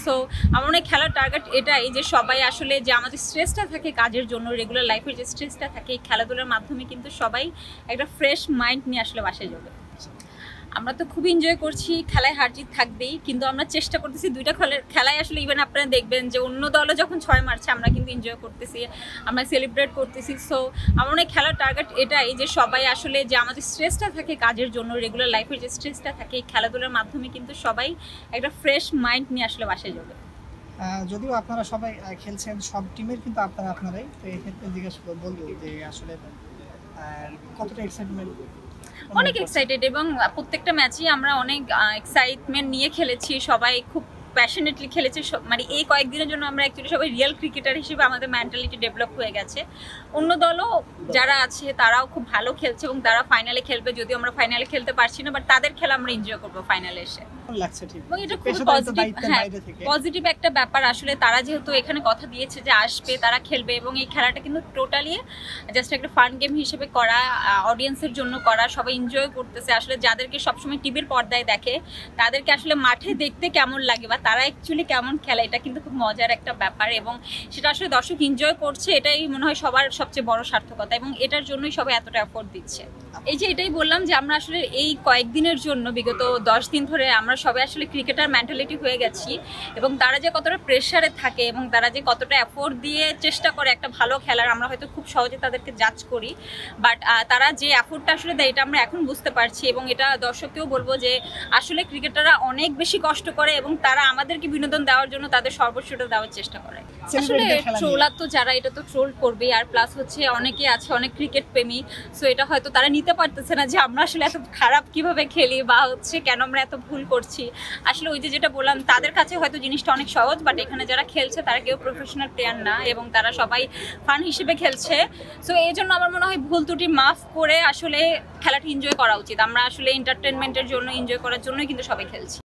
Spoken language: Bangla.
সো আমার মনে হয় খেলার টার্গেট এটাই যে সবাই আসলে যে আমাদের স্ট্রেসটা থাকে কাজের জন্য, রেগুলার লাইফের যে স্ট্রেসটা থাকে, এই খেলাধুলার মাধ্যমে কিন্তু সবাই একটা ফ্রেশ মাইন্ড নিয়ে আসলে বাসায় যাবে। আমরা তো খুব এনজয় করছি, খেলায় হার জিত থাকবেই, কিন্তু আমরা চেষ্টা করতেছি দুইটা খেলায় আসলে ইভেন আপনারা দেখবেন যে অন্য দলও যখন 6 মারছে আমরা কিন্তু এনজয় করতেছি, আমরা সেলিব্রেট করতেছি। সো আমার মনে হয় খেলার টার্গেট এটাই যে সবাই আসলে যে আমাদের স্ট্রেসটা থাকে কাজের জন্য, রেগুলার লাইফের যে স্ট্রেসটা থাকে, এই খেলাধুলার মাধ্যমে কিন্তু সবাই একটা ফ্রেশ মাইন্ড নিয়ে আসলে বাসায় যাবে। যদিও আপনারা সবাই খেলছেন, সব টিমের কিন্তু আপনারাই, তো এই ক্ষেত্রে জিজ্ঞাসা বলবো যে আসলে কতটা এক্সাইটমেন্ট? অনেক এক্সাইটেড, এবং প্রত্যেকটা ম্যাচই আমরা অনেক এক্সাইটমেন্ট নিয়ে খেলেছি, সবাই খুব প্যাশনেটলি খেলেছে। মানে এই কয়েকদিনের জন্য আমরা অ্যাকচুয়ালি সবাই রিয়েল ক্রিকেটার হিসেবে আমাদের মেন্টালিটি ডেভেলপ হয়ে গেছে। অন্য দলও যারা আছে তারাও খুব ভালো খেলছে এবং তারা ফাইনালে খেলবে, যদিও আমরা ফাইনালে খেলতে পারছি না, বাট তাদের খেলা আমরা এনজয় করবো ফাইনালে এসে। এবং এটা খুব পজিটিভ একটা ব্যাপার আসলে। তারা যেহেতু এখানে কথা দিয়েছে যে আসবে, তারা খেলবে, এবং এই খেলাটা কিন্তু টোটালি জাস্ট একটা ফান গেম হিসেবে করা, অডিয়েন্সের জন্য করা, সবাই এনজয় করতেছে। আসলে যাদেরকে সবসময় টিভির পর্দায় দেখে তাদেরকে আসলে মাঠে দেখতে কেমন লাগে বা তারা অ্যাকচুয়ালি কেমন খেলে, এটা কিন্তু খুব মজার একটা ব্যাপার, এবং সেটা আসলে দর্শক এনজয় করছে, এটাই মনে হয় সবার সবচেয়ে বড় সার্থকতা, এবং এটার জন্যই সবাই এতটা এফোর্ট দিচ্ছে। এই যে এটাই বললাম যে আমরা আসলে এই কয়েকদিনের জন্য, বিগত 10 দিন ধরে আমরা সবাই আসলে ক্রিকেটার মেন্টালিটি হয়ে গেছি, এবং তারা যে কতটা প্রেশারে থাকে এবং তারা যে কতটা এফোর্ট দিয়ে চেষ্টা করে একটা ভালো খেলার, আমরা হয়তো খুব সহজে তাদেরকে জাজ করি, বাট তারা যে এফোর্টটা আসলে দেয় এটা আমরা এখন বুঝতে পারছি, এবং এটা দর্শককেও বলবো যে আসলে ক্রিকেটাররা অনেক বেশি কষ্ট করে এবং তারা আমাদেরকে বিনোদন দেওয়ার জন্য তাদের সর্বস্বটা দেওয়ার চেষ্টা করে। আসলে ট্রোলার তো যারা, এটা তো ট্রোল করবে, আর প্লাস হচ্ছে অনেকে আছে অনেক ক্রিকেট প্রেমী, সো এটা হয়তো তারা নিতে পারতেছে না যে আমরা আসলে এত খারাপ কিভাবে খেলি বা হচ্ছে কেন আমরা এত ভুল করছি। আসলে ওই যে যেটা বললাম, তাদের কাছে হয়তো জিনিসটা অনেক সহজ, বাট এখানে যারা খেলছে তারা কেউ প্রফেশনাল প্লেয়ার না, এবং তারা সবাই ফান হিসেবে খেলছে। সো এই জন্য আমার মনে হয় ভুল ত্রুটি মাফ করে আসলে খেলাটা এনজয় করা উচিত। আমরা আসলে এন্টারটেনমেন্টের জন্য, এনজয় করার জন্যই কিন্তু সবাই খেলছি।